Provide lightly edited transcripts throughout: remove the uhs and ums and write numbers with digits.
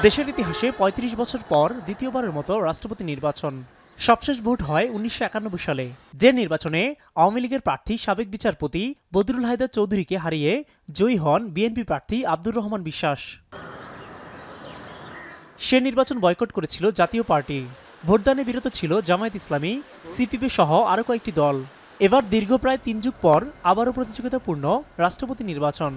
দেশের ইতিহাসে ৩৫ বছর পর দ্বিতীয়বারের মতো রাষ্ট্রপতি নির্বাচন। সবশেষ ভোট হয় ১৯৯১ সালে, যে নির্বাচনে আওয়ামী লীগের প্রার্থী সাবেক বিচারপতি বদরুল হায়দার চৌধুরীকে হারিয়ে জয়ী হন বিএনপি প্রার্থী আব্দুর রহমান বিশ্বাস। সে নির্বাচন বয়কট করেছিল জাতীয় পার্টি। ভোটদানে বিরত ছিল জামায়াত ইসলামী, সিপিবি সহ আরও কয়েকটি দল। এবার দীর্ঘ প্রায় ৩ যুগ পর আবারও প্রতিযোগিতাপূর্ণ রাষ্ট্রপতি নির্বাচন।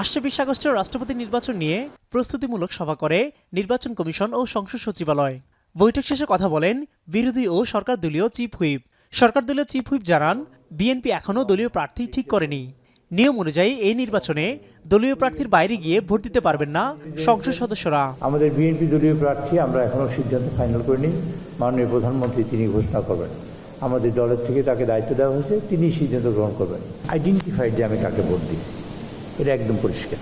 আসছে ২০ আগস্টের রাষ্ট্রপতি নির্বাচন নিয়ে প্রস্তুতিমূলক সভা করে নির্বাচন কমিশন ও সংসদ সচিবালয়। বৈঠক শেষে কথা বলেন বিরোধী ও সরকার দলীয় চিফ হুইপ। সরকার দলীয় চিফ হুইপ জানান, বিএনপি এখনও দলীয় প্রার্থী ঠিক করেনি। নিয়ম অনুযায়ী এই নির্বাচনে দলীয় প্রার্থীর বাইরে গিয়ে ভোট দিতে পারবেন না সংসদ সদস্যরা। আমাদের বিএনপি দলীয় প্রার্থী আমরা এখনও সিদ্ধান্ত ফাইনাল করিনি। মাননীয় প্রধানমন্ত্রী তিনি ঘোষণা করবেন। আমাদের দলের থেকে তাকে দায়িত্ব দেওয়া হয়েছে, তিনি সিদ্ধান্ত গ্রহণ করবেন। আইডেন্টিফাইড যে আমি কাকে ভোট দিয়েছি, এটা একদম পরিষ্কার।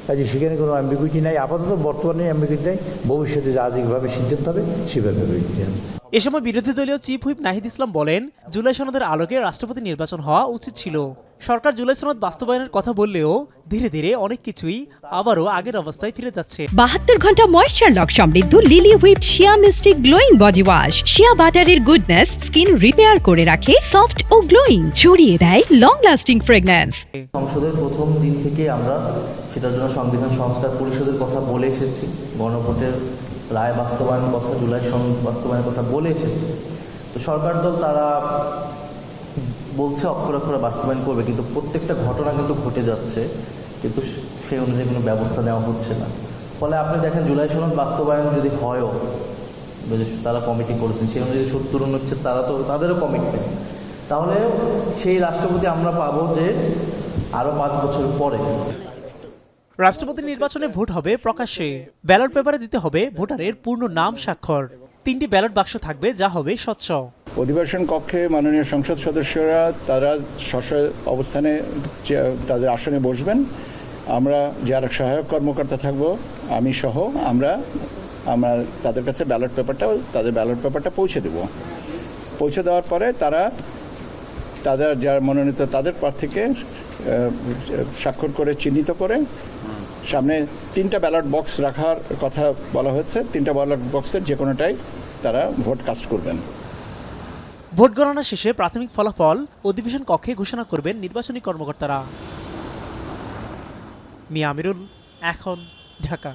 কাজে সেখানে কোনো অ্যাম্বিগুইটি নাই, আপাতত বর্তমানে অ্যাম্বিগুইটি নাই। ভবিষ্যতে যা যেভাবে সিদ্ধান্ত হবে সেভাবে এ সময় বিরোধী দলীয় চিফ হুইপ নাহিদ ইসলাম বলেন, জুলাই সনদের আলোকে রাষ্ট্রপতি নির্বাচন হওয়া উচিত ছিল। সরকার জুলাই সনদ বাস্তবায়নের কথা বললেও ধীরে ধীরে অনেক কিছুই আবারও আগের অবস্থায় ফিরে যাচ্ছে। ৭২ ঘন্টা ময়েশ্চার লক সমৃদ্ধ লিলি হুইপ শিয়া মিস্টিক গ্লোয়িং বডি ওয়াশ। শিয়া বাটারের গুডনেস স্কিন রিপেয়ার করে রাখে সফট ও গ্লোয়িং, ছড়িয়ে দেয় লং লাস্টিং ফ্রেগন্যান্স। সংসদের প্রথম দিন থেকে আমরা সেটার জন্য সংবিধান সংস্কার পরিষদের কথা বলে এসেছি, গণভোটের রায় বাস্তবায়নের কথা, জুলাই সনদ বাস্তবায়নের কথা বলে এসেছি। তো সরকার দল তারা বলছে অক্ষরে অক্ষরে বাস্তবায়ন করবে, কিন্তু প্রত্যেকটা ঘটনা কিন্তু ঘটে যাচ্ছে, কিন্তু সেই অনুযায়ী কোনো ব্যবস্থা নেওয়া হচ্ছে না। ফলে আপনি দেখেন জুলাই সনদ বাস্তবায়ন যদি হয়ও, তারা কমিটি করেছেন, সেই অনুযায়ী ৭০ অনুচ্ছেদ তারা তো তাদেরও কমিটমেন্ট, তাহলে সেই রাষ্ট্রপতি আমরা পাবো যে আরও ৫ বছর পরে। রাষ্ট্রপতি নির্বাচনে ভোট হবে প্রকাশ্যে। ব্যালট পেপারে দিতে হবে ভোটারের পূর্ণ নাম, স্বাক্ষর। 3টি ব্যালট বাক্স থাকবে, যা হবে স্বচ্ছ। অধিবেশন কক্ষে মাননীয় সংসদ সদস্যরা তারা অবস্থানে তাদের আসনে বসবেন। আমরা যারা সহায়ক কর্মকর্তা থাকব, আমি সহ আমরা তাদের কাছে তাদের ব্যালট পেপারটা পৌঁছে দেব। পৌঁছে দেওয়ার পরে তারা যার মনোনীত তাদের প্রার্থীকে স্বাক্ষর করে চিহ্নিত করে সামনে 3টা ব্যালট বক্স রাখার কথা বলা হয়েছে। 3টা ব্যালট বক্সের যে কোনোটাই তারা ভোট কাস্ট করবেন। ভোট গণনা শেষে প্রাথমিক ফলাফল অধিবেশন কক্ষে ঘোষণা করবেন নির্বাচনী কর্মকর্তারা। মিয়া আমিরুল, এখন, ঢাকা।